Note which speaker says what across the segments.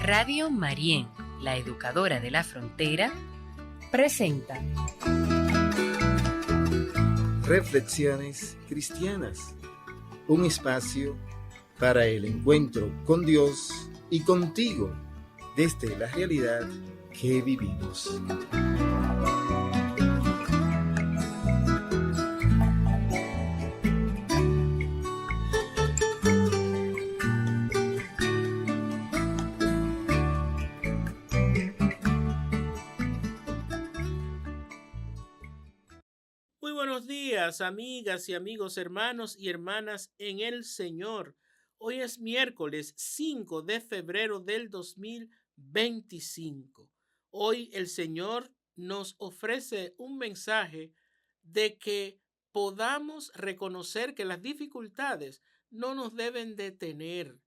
Speaker 1: Radio Marién, la educadora de la frontera, presenta
Speaker 2: Reflexiones Cristianas, un espacio para el encuentro con Dios y contigo desde la realidad que vivimos.
Speaker 3: Muy buenos días, amigas y amigos, hermanos y hermanas en el Señor. Hoy es miércoles 5 de febrero del 2025. Hoy el Señor nos ofrece un mensaje de que podamos reconocer que las dificultades no nos deben detener,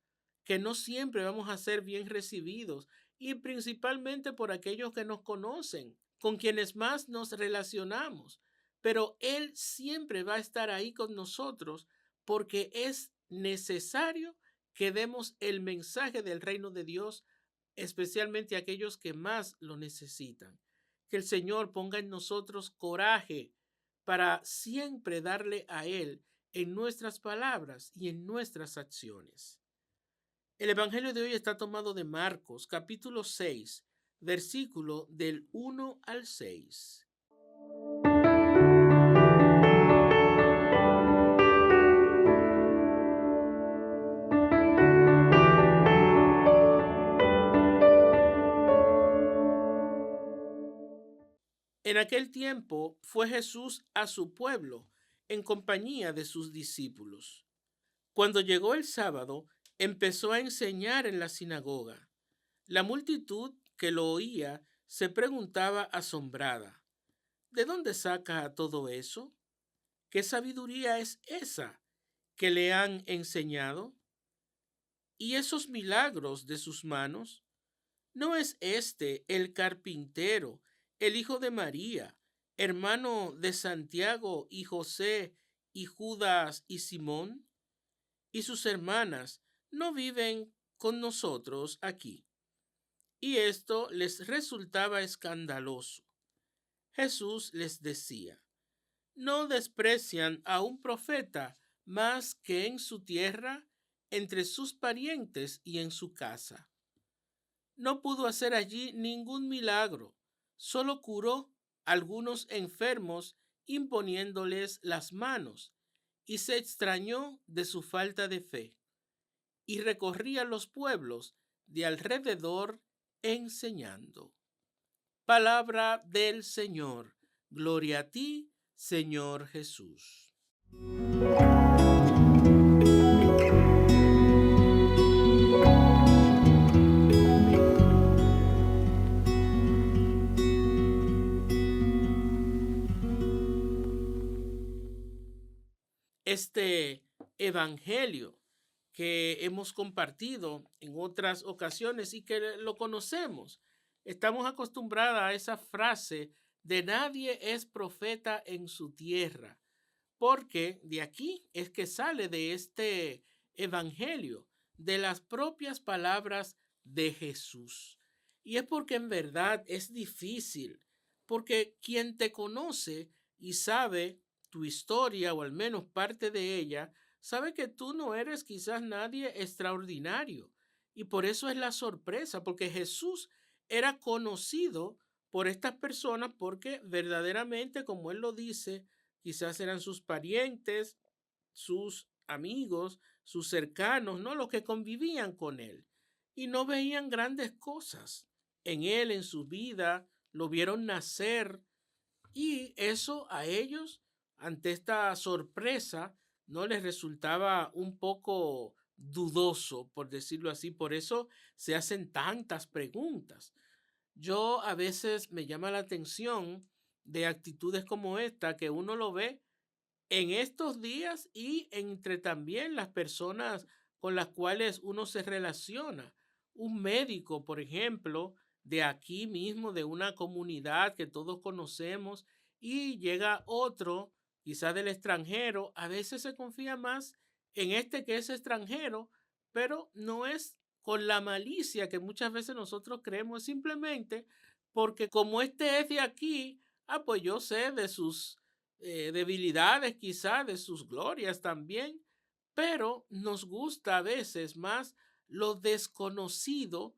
Speaker 3: que no siempre vamos a ser bien recibidos y principalmente por aquellos que nos conocen, con quienes más nos relacionamos. Pero Él siempre va a estar ahí con nosotros porque es necesario que demos el mensaje del reino de Dios, especialmente a aquellos que más lo necesitan. Que el Señor ponga en nosotros coraje para siempre darle a Él en nuestras palabras y en nuestras acciones. El Evangelio de hoy está tomado de Marcos, capítulo 6, versículo del 1 al 6. En aquel tiempo fue Jesús a su pueblo en compañía de sus discípulos. Cuando llegó el sábado, empezó a enseñar en la sinagoga. La multitud que lo oía se preguntaba asombrada: ¿de dónde saca todo eso? ¿Qué sabiduría es esa que le han enseñado? ¿Y esos milagros de sus manos? ¿No es este el carpintero, el hijo de María, hermano de Santiago y José y Judas y Simón? ¿Y sus hermanas no viven con nosotros aquí? Y esto les resultaba escandaloso. Jesús les decía: ¿no desprecian a un profeta más que en su tierra, entre sus parientes y en su casa? No pudo hacer allí ningún milagro, solo curó a algunos enfermos imponiéndoles las manos, y se extrañó de su falta de fe, y recorría los pueblos de alrededor enseñando. Palabra del Señor. Gloria a ti, Señor Jesús. Este evangelio que hemos compartido en otras ocasiones y que lo conocemos, estamos acostumbrados a esa frase de nadie es profeta en su tierra, porque de aquí es que sale de este evangelio, de las propias palabras de Jesús. Y es porque en verdad es difícil, porque quien te conoce y sabe tu historia, o al menos parte de ella, sabe que tú no eres quizás nadie extraordinario. Y por eso es la sorpresa, porque Jesús era conocido por estas personas porque verdaderamente, como él lo dice, quizás eran sus parientes, sus amigos, sus cercanos, ¿no? Los que convivían con él. Y no veían grandes cosas en él, en su vida, lo vieron nacer. Y eso a ellos, ante esta sorpresa, no les resultaba un poco dudoso, por decirlo así. Por eso se hacen tantas preguntas. Yo a veces me llama la atención de actitudes como esta, que uno lo ve en estos días y entre también las personas con las cuales uno se relaciona. Un médico, por ejemplo, de aquí mismo, de una comunidad que todos conocemos, y llega otro, quizás del extranjero. A veces se confía más en este que es extranjero, pero no es con la malicia que muchas veces nosotros creemos simplemente porque como este es de aquí, pues yo sé de sus debilidades, quizás de sus glorias también, pero nos gusta a veces más lo desconocido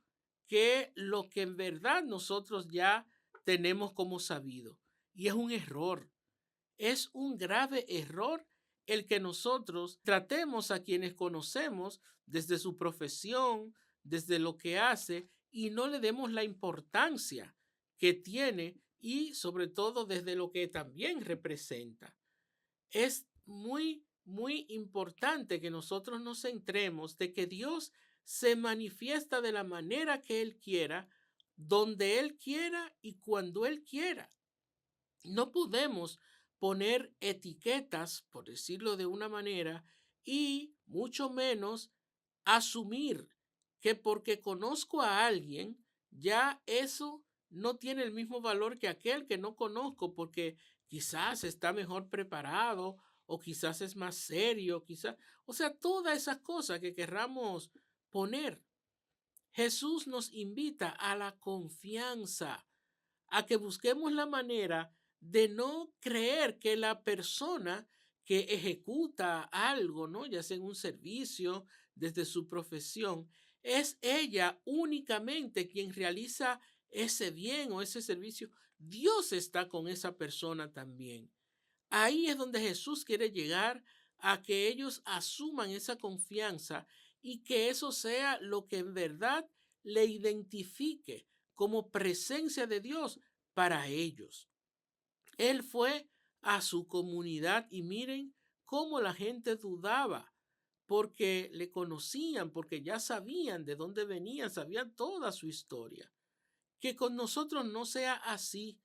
Speaker 3: que lo que en verdad nosotros ya tenemos como sabido. Y es un error. Es un grave error el que nosotros tratemos a quienes conocemos desde su profesión, desde lo que hace, y no le demos la importancia que tiene y sobre todo desde lo que también representa. Es muy importante que nosotros nos centremos de que Dios se manifiesta de la manera que Él quiera, donde Él quiera y cuando Él quiera. No podemos poner etiquetas, por decirlo de una manera, y mucho menos asumir que porque conozco a alguien, ya eso no tiene el mismo valor que aquel que no conozco, porque quizás está mejor preparado o quizás es más serio, quizás, o sea, todas esas cosas que querramos poner. Jesús nos invita a la confianza, a que busquemos la manera de no creer que la persona que ejecuta algo, ¿no? Ya sea en un servicio, desde su profesión, es ella únicamente quien realiza ese bien o ese servicio. Dios está con esa persona también. Ahí es donde Jesús quiere llegar, a que ellos asuman esa confianza y que eso sea lo que en verdad le identifique como presencia de Dios para ellos. Él fue a su comunidad y miren cómo la gente dudaba porque le conocían, porque ya sabían de dónde venía, sabían toda su historia. Que con nosotros no sea así,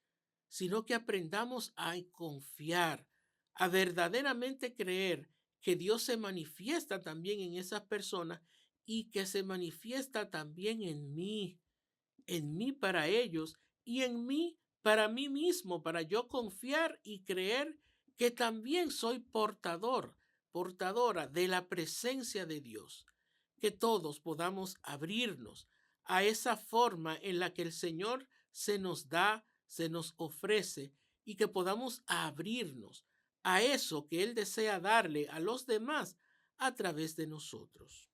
Speaker 3: sino que aprendamos a confiar, a verdaderamente creer que Dios se manifiesta también en esas personas y que se manifiesta también en mí para ellos y en mí para mí mismo, para yo confiar y creer que también soy portadora de la presencia de Dios. Que todos podamos abrirnos a esa forma en la que el Señor se nos da, se nos ofrece y que podamos abrirnos a eso que Él desea darle a los demás a través de nosotros.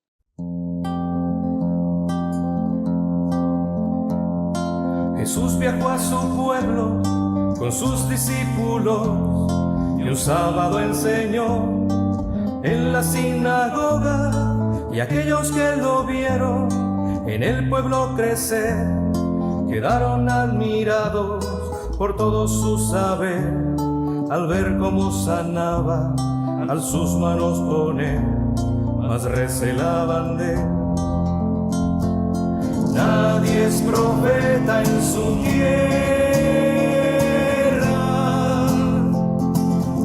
Speaker 4: Jesús viajó a su pueblo con sus discípulos y un sábado enseñó en la sinagoga, y aquellos que lo vieron en el pueblo crecer quedaron admirados por todo su saber, al ver cómo sanaba, al sus manos poner, mas recelaban de él. Nadie es profeta en su tierra,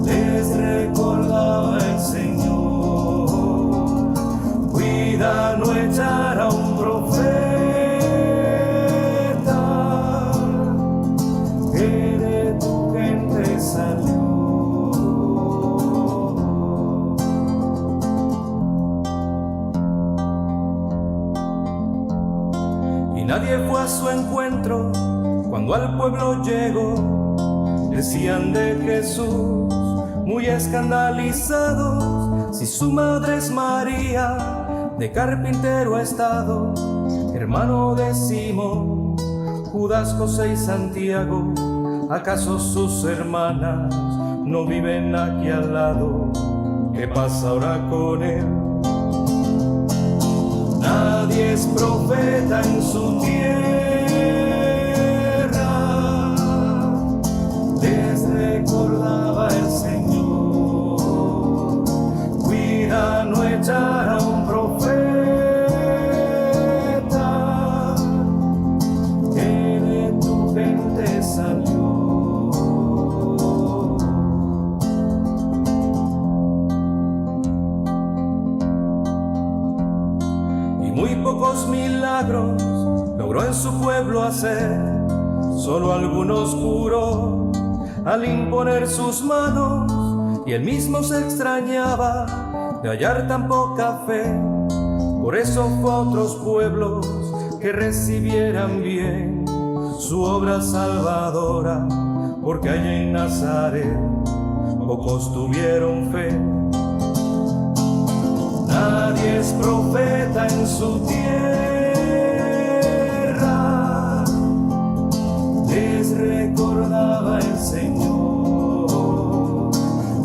Speaker 4: les recordaba el Señor. Cuida no echar a un profeta que de tu gente salió. Nadie fue a su encuentro cuando al pueblo llegó. Decían de Jesús muy escandalizados: si su madre es María, de carpintero ha estado, hermano de Simón, Judas, José y Santiago, ¿acaso sus hermanas no viven aquí al lado? ¿Qué pasa ahora con él? Nadie es profeta en su tierra, les recordaba el Señor. Cuida no echar a un profeta que de tu gente salió. Muy pocos milagros logró en su pueblo hacer, solo algunos curó al imponer sus manos, y él mismo se extrañaba de hallar tan poca fe, Por eso fue a otros pueblos que recibieran bien su obra salvadora, porque allá en Nazaret pocos tuvieron fe. Nadie es profeta en su tierra, les recordaba el Señor.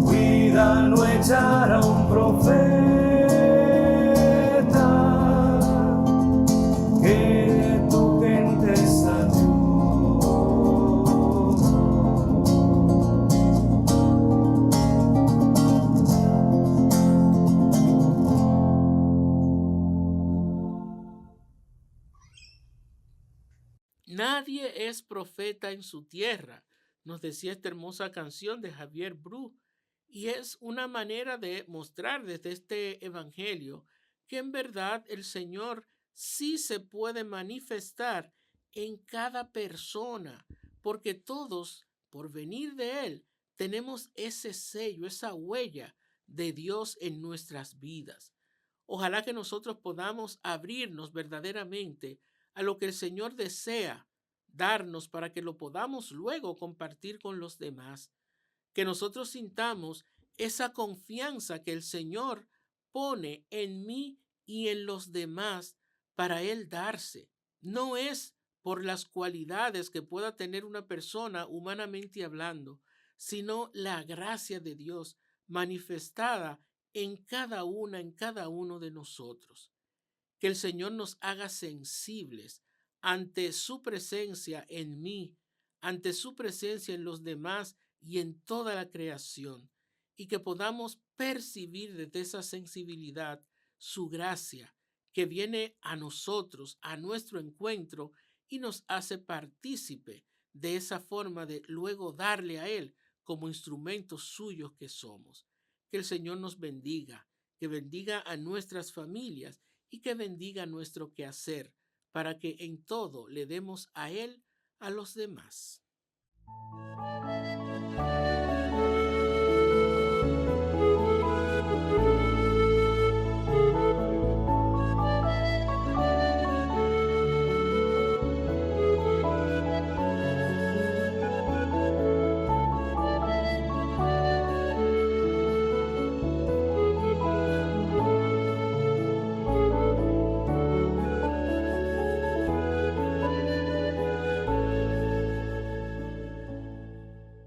Speaker 4: Cuida no echar a un profeta que tu gente salió.
Speaker 3: Nadie es profeta en su tierra, nos decía esta hermosa canción de Javier Bru, y es una manera de mostrar desde este evangelio que en verdad el Señor sí se puede manifestar en cada persona, porque todos, por venir de Él, tenemos ese sello, esa huella de Dios en nuestras vidas. Ojalá que nosotros podamos abrirnos verdaderamente a lo que el Señor desea darnos para que lo podamos luego compartir con los demás. Que nosotros sintamos esa confianza que el Señor pone en mí y en los demás para Él darse. No es por las cualidades que pueda tener una persona humanamente hablando, sino la gracia de Dios manifestada en cada uno de nosotros. Que el Señor nos haga sensibles ante su presencia en mí, ante su presencia en los demás y en toda la creación, y que podamos percibir desde esa sensibilidad su gracia que viene a nosotros, a nuestro encuentro, y nos hace partícipe de esa forma de luego darle a Él como instrumentos suyos que somos. Que el Señor nos bendiga, que bendiga a nuestras familias y que bendiga nuestro quehacer, para que en todo le demos a Él, a los demás.